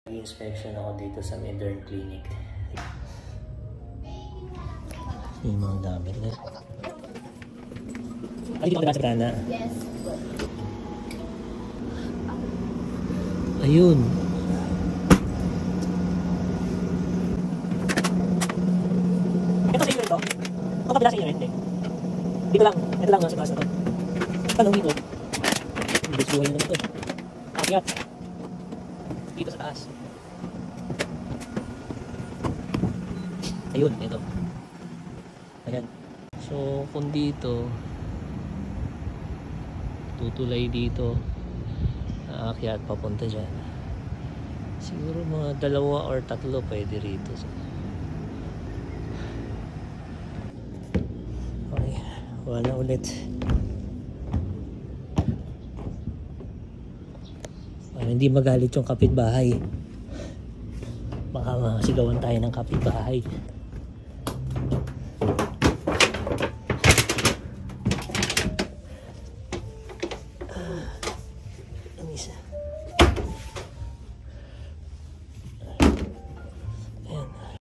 Inspection ako dito sa Modern Clinic. Yung mga gamit na. Ay, dito ka sa kana? Yes. Ayun. Ito sa inyo ito? Ito kabila sa inyo ito? Dito lang. Ito lang sa taas na ito. Tanong dito. Bilis buhay naman ito. Akyat. Dito sa taas. Ayun, ito. Ayan. So, kung dito, tutulay dito, aakyat papunta dyan. Siguro mga 2 or 3 pwede rito. Okay, wala ulit. Para hindi magalit yung kapitbahay. Baka masigawan tayo ng kapitbahay.